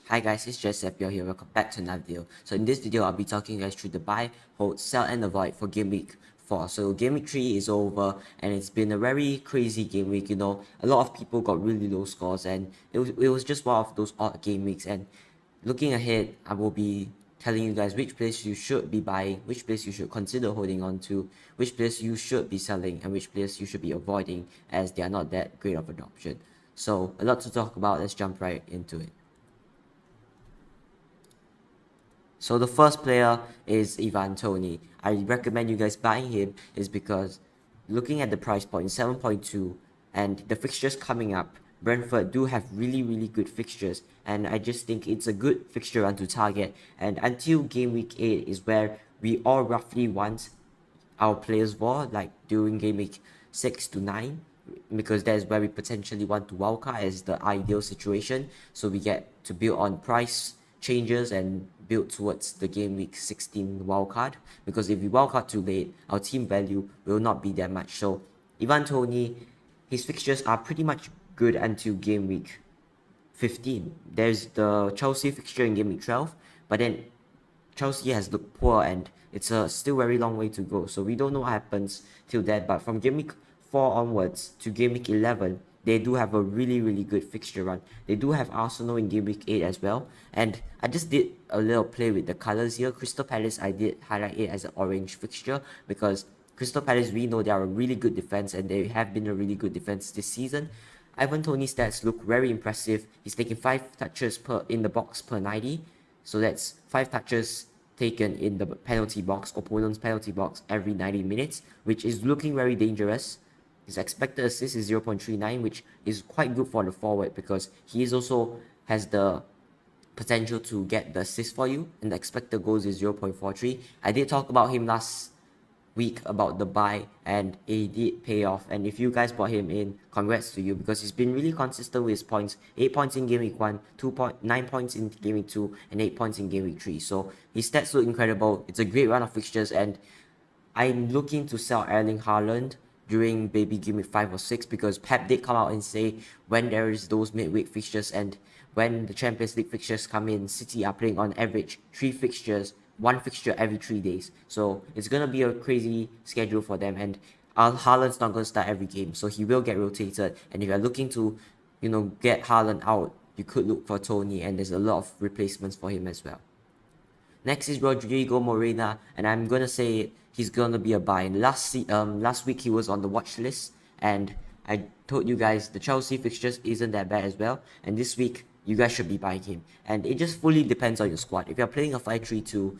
Hi guys, it's Joseph here. Welcome back to another video. So in this video, I'll be talking you guys through the buy, hold, sell, and avoid for game week 4. So game week 3 is over, and it's been a very crazy game week. A lot of people got really low scores, and it was just one of those odd game weeks. And looking ahead, I will be telling you guys which place you should be buying, which place you should consider holding on to, which place you should be selling, and which place you should be avoiding, as they are not that great of an option. So a lot to talk about. Let's jump right into it. So the first player is Ivan Toney. I recommend you guys buying him is because looking at the price point 7.2 and the fixtures coming up, Brentford do have really good fixtures, and I just think it's a good fixture run to target. And until game week 8 is where we all roughly want our players for, like during game week 6 to 9, because that is where we potentially want to wildcard as the ideal situation, so we get to build on price changes and build towards the game week 16 wildcard. Because if we wildcard too late, our team value will not be that much. So Ivan Toney, his fixtures are pretty much good until game week 15. There's the Chelsea fixture in game week 12, but then Chelsea has looked poor, and it's a still very long way to go. So we don't know what happens till that. But from game week 4 onwards to game week 11, they do have a really good fixture run. They do have Arsenal in game week 8 as well. And I just did a little play with the colors here. Crystal Palace, I did highlight it as an orange fixture because Crystal Palace, we know they are a really good defense, and they have been a really good defense this season. Ivan Toney's stats look very impressive. He's taking 5 touches in the box per 90. So that's 5 touches taken in the penalty box, opponent's penalty box, every 90 minutes, which is looking very dangerous. His expected assist is 0.39, which is quite good for the forward because he is also has the potential to get the assist for you, and the expected goals is 0.43. I did talk about him last week about the buy, and it did pay off. And if you guys bought him in, congrats to you, because he's been really consistent with his points. 8 points in game week 1, 9 points in game week 2, and 8 points in game week 3. So his stats look incredible. It's a great run of fixtures, and I'm looking to sell Erling Haaland during maybe game week 5 or 6, because Pep did come out and say when there is those midweek fixtures and when the Champions League fixtures come in, City are playing on average 3 fixtures, 1 fixture every 3 days. So it's going to be a crazy schedule for them, and Haaland's not going to start every game, so he will get rotated. And if you're looking to, get Haaland out, you could look for Toney, and there's a lot of replacements for him as well. Next is Rodrigo Morena, and I'm gonna say he's gonna be a buy. Last week he was on the watch list, and I told you guys the Chelsea fixtures isn't that bad as well. And this week you guys should be buying him, and it just fully depends on your squad. If you're playing a 5-3-2,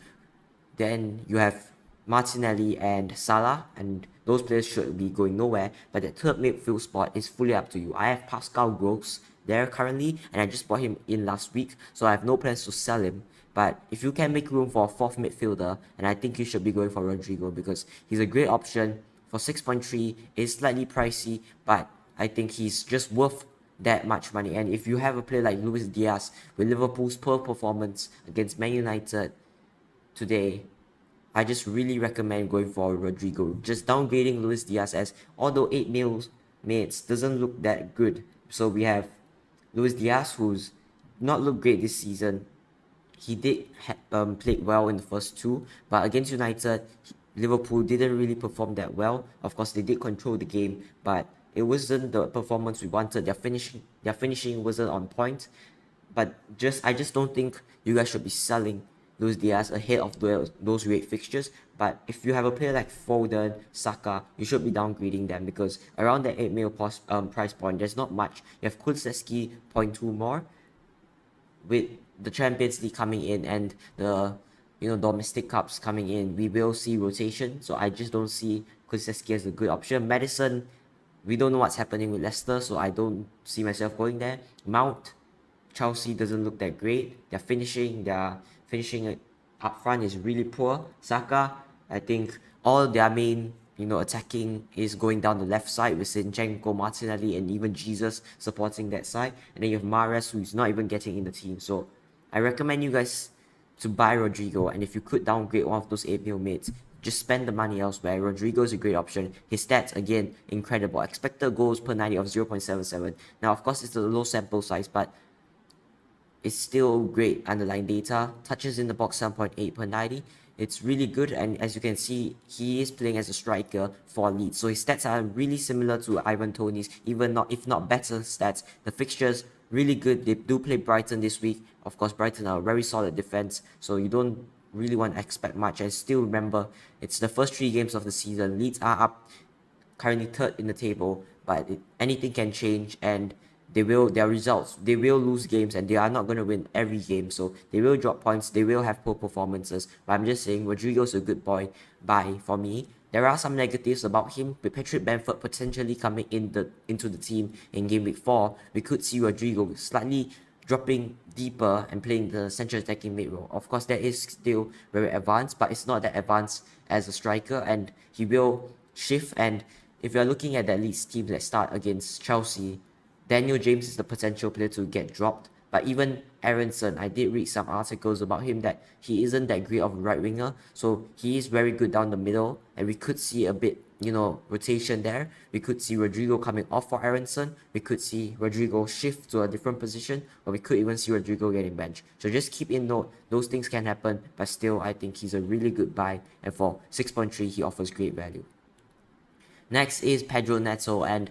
then you have Martinelli and Salah, and those players should be going nowhere. But the third midfield spot is fully up to you. I have Pascal Gross there currently, and I just bought him in last week, so I have no plans to sell him. But if you can make room for a 4th midfielder, and I think you should be going for Rodrigo, because he's a great option for 6.3. It's slightly pricey, but I think he's just worth that much money. And if you have a player like Luis Diaz with Liverpool's poor performance against Man United today, I just really recommend going for Rodrigo. Just downgrading Luis Diaz, as although 8 mil mates doesn't look that good. So we have Luis Diaz, who's not looked great this season. He did played well in the first 2, but against United, Liverpool didn't really perform that well. Of course, they did control the game, but it wasn't the performance we wanted. Their finishing wasn't on point. But I just don't think you guys should be selling Luis Diaz ahead of those great fixtures. But if you have a player like Foden, Saka, you should be downgrading them, because around the 8 mil price point, there's not much. You have Kulusevski 0.2 more. With the Champions League coming in and the domestic cups coming in, we will see rotation. So I just don't see Kulusevski as a good option. Madison, we don't know what's happening with Leicester, so I don't see myself going there. Mount, Chelsea doesn't look that great. Their finishing up front is really poor. Saka, I think all their main attacking is going down the left side with Zinchenko, Martinelli, and even Jesus supporting that side. And then you have Mahrez, who's not even getting in the team. So I recommend you guys to buy Rodrigo, and if you could downgrade one of those 8 mil mates, just spend the money elsewhere. Rodrigo is a great option. His stats, again, incredible. Expected goals per 90 of 0.77. Now, of course, it's a low sample size, but it's still great underlying data. Touches in the box 7.8 per 90. It's really good, and as you can see, he is playing as a striker for Leeds. So his stats are really similar to Ivan Toney's, even not if not better stats. The fixtures really good. They do play Brighton this week. Of course, Brighton are a very solid defense, so you don't really want to expect much. And still remember, it's the first 3 games of the season. Leeds are up currently third in the table, but anything can change, and their results, they will lose games, and they are not going to win every game, so they will drop points, they will have poor performances. But I'm just saying, Rodrigo's a good boy buy for me. There are some negatives about him. With Patrick Bamford potentially coming into the team in game week 4, we could see Rodrigo slightly dropping deeper and playing the central attacking mid role. Of course, that is still very advanced, but it's not that advanced as a striker, and he will shift. And if you're looking at that Leeds team that start against Chelsea, Daniel James is the potential player to get dropped. But even Aronson, I did read some articles about him that he isn't that great of a right winger. So he is very good down the middle, and we could see a bit, rotation there. We could see Rodrigo coming off for Aronson. We could see Rodrigo shift to a different position, or we could even see Rodrigo getting benched. So just keep in note, those things can happen, but still, I think he's a really good buy, and for 6.3, he offers great value. Next is Pedro Neto, and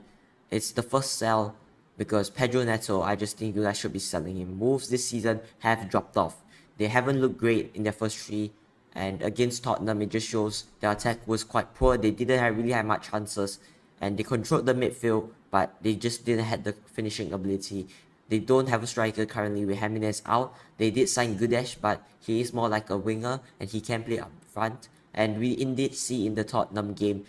it's the first sell because Pedro Neto, I just think you guys should be selling him. Wolves this season have dropped off. They haven't looked great in their first 3, and against Tottenham, it just shows their attack was quite poor. They didn't really have much chances, and they controlled the midfield, but they just didn't have the finishing ability. They don't have a striker currently with Jimenez out. They did sign Gudesh, but he is more like a winger, and he can play up front. And we indeed see in the Tottenham game,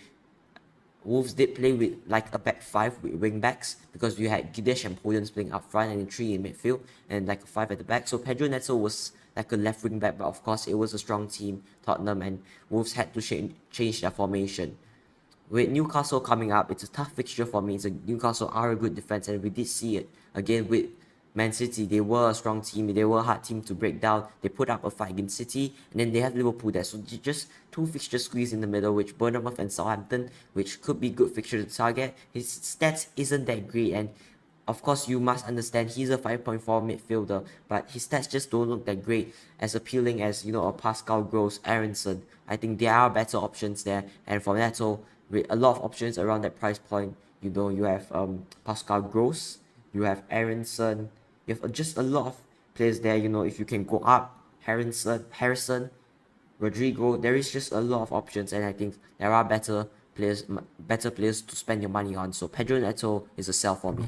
Wolves did play with like a back 5 with wing backs, because you had Gidesh and Podence playing up front and 3 in midfield and like a 5 at the back. So Pedro Neto was like a left wing back, but of course it was a strong team, Tottenham, and Wolves had to change their formation. With Newcastle coming up, it's a tough fixture for me. Newcastle are a good defense, and we did see it again with Man City. They were a strong team. They were a hard team to break down. They put up a fight against City, and then they have Liverpool there. So just 2 fixtures squeezed in the middle, which Bournemouth and Southampton, which could be good fixture to target. His stats isn't that great, and of course, you must understand he's a 5.4 midfielder, but his stats just don't look that great, as appealing as, a Pascal Gross, Aronson. I think there are better options there, and for Neto, with a lot of options around that price point, you have Pascal Gross, you have Aronson, you have just a lot of players there. If you can go up, Harrison, Rodrigo, there is just a lot of options, and I think there are better players to spend your money on. So Pedro Neto is a sell for me.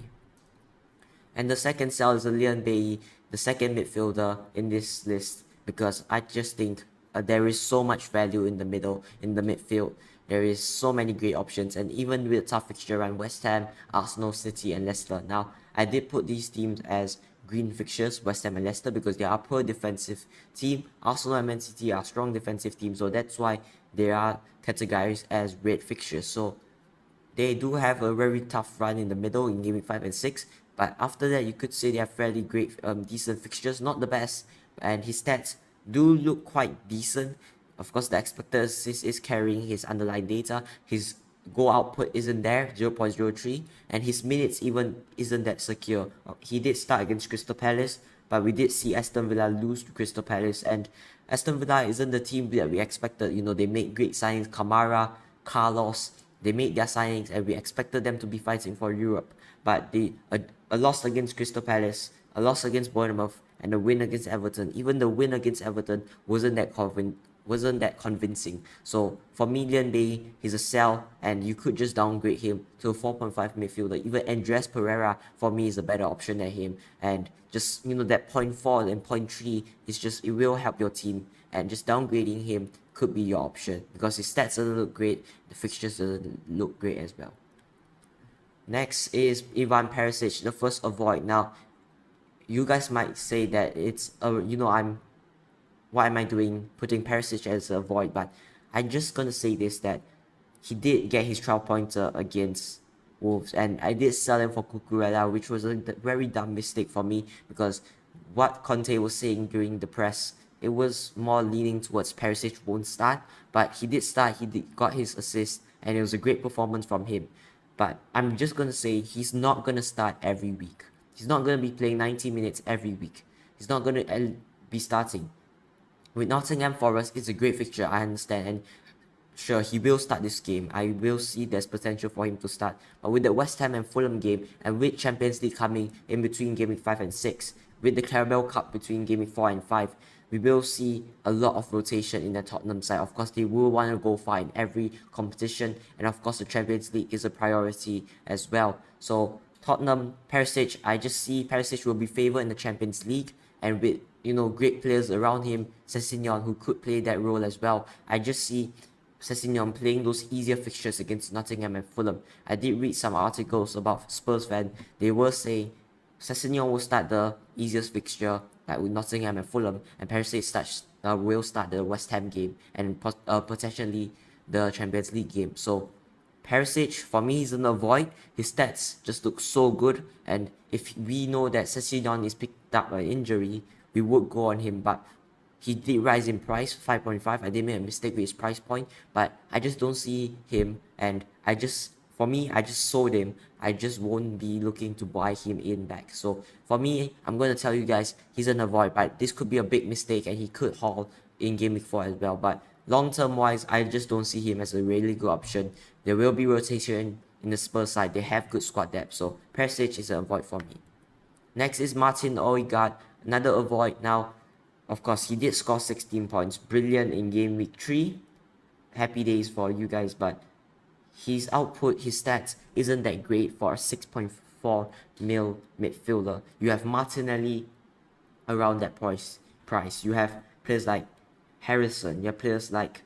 And the second sell is Leon Bailey, the second midfielder in this list, because I just think there is so much value in the middle, in the midfield. There is so many great options, and even with a tough fixture around West Ham, Arsenal, City, and Leicester. Now, I did put these teams as green fixtures, West Ham and Leicester, because they are a poor defensive team. Arsenal and Man City are strong defensive teams, so that's why they are categorized as red fixtures. So they do have a very tough run in the middle in game week 5 and 6, but after that you could say they have fairly great, decent fixtures, not the best, and his stats do look quite decent. Of course, the expected assist is carrying his underlying data. His goal output isn't there, 0.03, and his minutes even isn't that secure. He did start against Crystal Palace, but we did see Aston Villa lose to Crystal Palace, and Aston Villa isn't the team that we expected. They made great signings, Kamara, Carlos, they made their signings, and we expected them to be fighting for Europe. But a loss against Crystal Palace, a loss against Bournemouth, and a win against Everton. Even the win against Everton wasn't that convincing. So for me, Leon Bailey, he's a sell, and you could just downgrade him to a 4.5 midfielder. Even Andres Pereira for me is a better option than him. And just that 0.4 and 0.3 is just, it will help your team. And just downgrading him could be your option, because his stats doesn't look great, the fixtures doesn't look great as well. Next is Ivan Perisic, the first avoid. Now, you guys might say that it's what am I doing putting Perisic as a void, but I'm just gonna say this, that he did get his trial pointer against Wolves, and I did sell him for Cucurella, which was a very dumb mistake for me, because what Conte was saying during the press, it was more leaning towards Perisic won't start, but he did start, got his assist, and it was a great performance from him. But I'm just gonna say he's not gonna start every week. He's not gonna be playing 90 minutes every week. he's not going to be starting. With Nottingham Forest, it's a great fixture, I understand, and sure, he will start this game. I will see there's potential for him to start. But with the West Ham and Fulham game, and with Champions League coming in between Game Week 5 and 6, with the Carabao Cup between Game Week 4 and 5, we will see a lot of rotation in the Tottenham side. Of course, they will want to go far in every competition, and of course, the Champions League is a priority as well. So, Tottenham, Perisic, I just see Perisic will be favoured in the Champions League, and with great players around him, Sessegnon, who could play that role as well. I just see Sessegnon playing those easier fixtures against Nottingham and Fulham. I did read some articles about Spurs fans. They were saying Sessegnon will start the easiest fixture, like with Nottingham and Fulham, and Perisic will start the West Ham game and potentially the Champions League game. So Perisic, for me, he's an avoid. His stats just look so good, and if we know that Sessegnon is picked up by injury, we would go on him. But he did rise in price, 5.5. I did make a mistake with his price point, but I just don't see him, and for me, I just sold him. I just won't be looking to buy him in back. So for me, I'm going to tell you guys, he's an avoid, but this could be a big mistake, and he could haul in Game Week 4 as well. But long-term wise, I just don't see him as a really good option. There will be rotation in the Spurs side. They have good squad depth, so Perisic is an avoid for me. Next is Martin Odegaard, another avoid. Now, of course, he did score 16 points. Brilliant in Game Week 3. Happy days for you guys, but his output, his stats isn't that great for a 6.4 mil midfielder. You have Martinelli around that price. You have players like Harrison, you have players like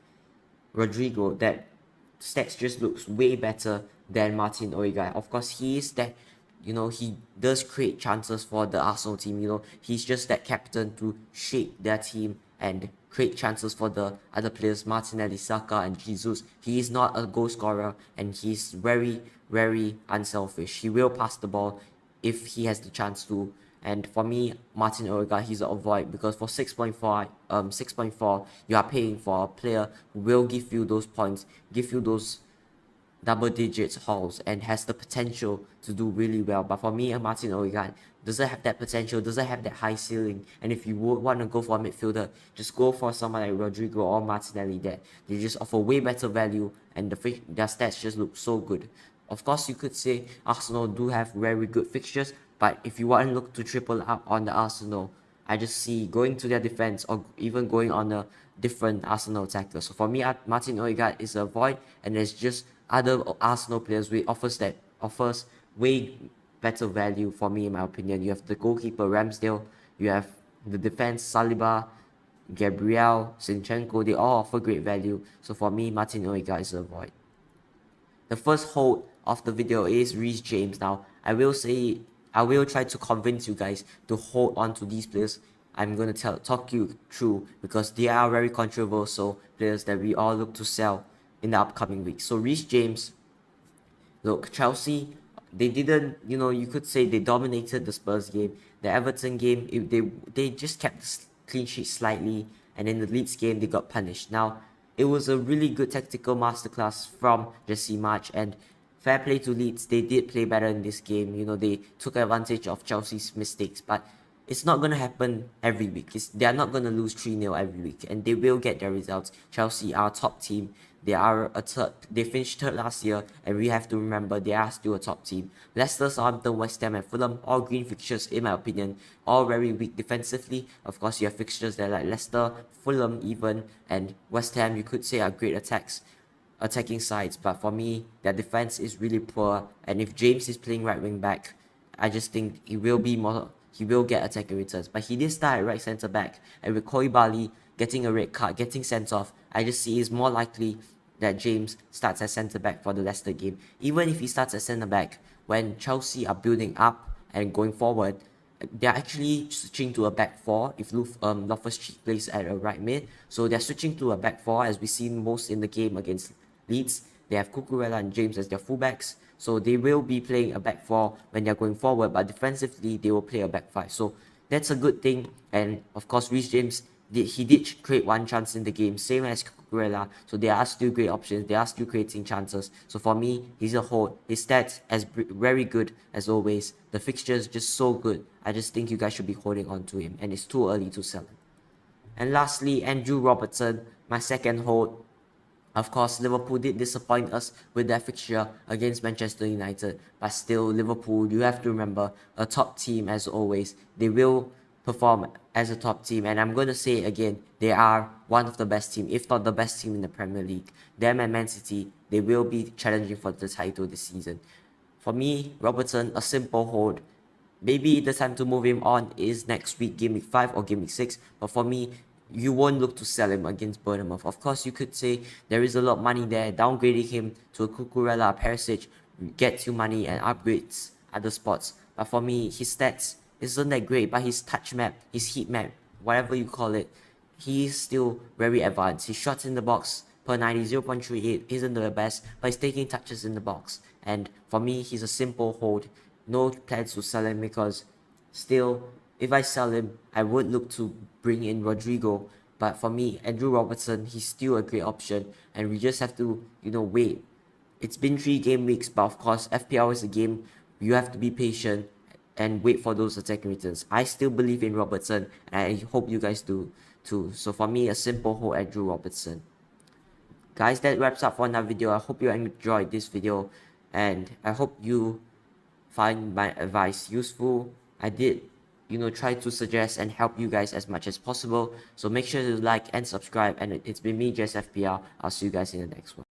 Rodrigo, that stats just looks way better than Martin Odegaard. Of course, he is that, he does create chances for the Arsenal team. He's just that captain to shape their team and create chances for the other players, Martinelli, Saka, and Jesus. He is not a goal scorer, and he's very, very unselfish. He will pass the ball if he has the chance to. And for me, Martin Odegaard, he's an avoid, because for 6.4, you are paying for a player who will give you those points, give you those double digits hauls, and has the potential to do really well. But for me, Martin Odegaard doesn't have that potential, doesn't have that high ceiling. And if you would want to go for a midfielder, just go for someone like Rodrigo or Martinelli, that they just offer way better value, and their stats just look so good. Of course, you could say Arsenal do have very good fixtures, but if you want to look to triple up on the Arsenal, I just see going to their defense or even going on a different Arsenal attacker. So for me, Martin Odegaard is a void, and there's just other Arsenal players which offers way better value for me, in my opinion. You have the goalkeeper Ramsdale, you have the defense Saliba, Gabriel, Zinchenko. They all offer great value. So for me, Martin Odegaard is a void. The first hold of the video is Reece James. Now, I will try to convince you guys to hold on to these players. I'm going to talk you through, because they are very controversial players that we all look to sell in the upcoming week. So Reece James, look, Chelsea, they didn't, you could say they dominated the Spurs game. The Everton game, they just kept the clean sheet slightly, and in the Leeds game, they got punished. Now, it was a really good tactical masterclass from Jesse Marsch, and fair play to Leeds, they did play better in this game. They took advantage of Chelsea's mistakes, but it's not going to happen every week. They are not going to lose 3-0 every week, and they will get their results. Chelsea are a top team. They finished third last year, and we have to remember they are still a top team. Leicester, Southampton, West Ham, and Fulham, all green fixtures in my opinion, all very weak defensively. Of course, you have fixtures that like Leicester, Fulham even, and West Ham, you could say are great attacking sides, but for me, their defense is really poor. And if James is playing right wing back, I just think he will get attacking returns. But he did start at right centre back, and with Koulibaly getting a red card, getting sent off, I just see it's more likely that James starts as centre back for the Leicester game. Even if he starts as centre back, when Chelsea are building up and going forward, they're actually switching to a back four if Loftus-Cheek plays at a right mid. So they're switching to a back four, as we seen most in the game against Leeds. They have Cucurella and James as their fullbacks. So they will be playing a back four when they're going forward, but defensively they will play a back five. So that's a good thing. And of course, Reece James he did create one chance in the game, same as Cucurella. So there are still great options. They are still creating chances. So for me, he's a hold. His stats as very good as always. The fixtures just so good. I just think you guys should be holding on to him, and it's too early to sell him. And lastly, Andrew Robertson, my second hold. Of course, Liverpool did disappoint us with their fixture against Manchester United, but still, Liverpool, you have to remember, a top team as always. They will perform as a top team, and I'm going to say it again, they are one of the best team, if not the best team in the Premier League. Them and Man City, they will be challenging for the title this season. For me, Robertson, a simple hold. Maybe the time to move him on is next week, game week 5 or game week 6. But for me, you won't look to sell him against Bournemouth. Of course, you could say there is a lot of money there. Downgrading him to a Cucurella, Perisic gets you money and upgrades other spots. But for me, his stats isn't that great. But his touch map, his heat map, whatever you call it, he's still very advanced. His shots in the box per 90, 0.38 isn't the best, but he's taking touches in the box. And for me, he's a simple hold. No plans to sell him because still, if I sell him, I would look to bring in Rodrigo. But for me, Andrew Robertson, he's still a great option, and we just have to, wait. It's been 3 game weeks, but of course, FPL is a game. You have to be patient and wait for those attacking returns. I still believe in Robertson, and I hope you guys do too. So for me, a simple hold Andrew Robertson. Guys, that wraps up for another video. I hope you enjoyed this video, and I hope you find my advice useful. I did, try to suggest and help you guys as much as possible. So make sure to like and subscribe. And it's been me, JSFPR. I'll see you guys in the next one.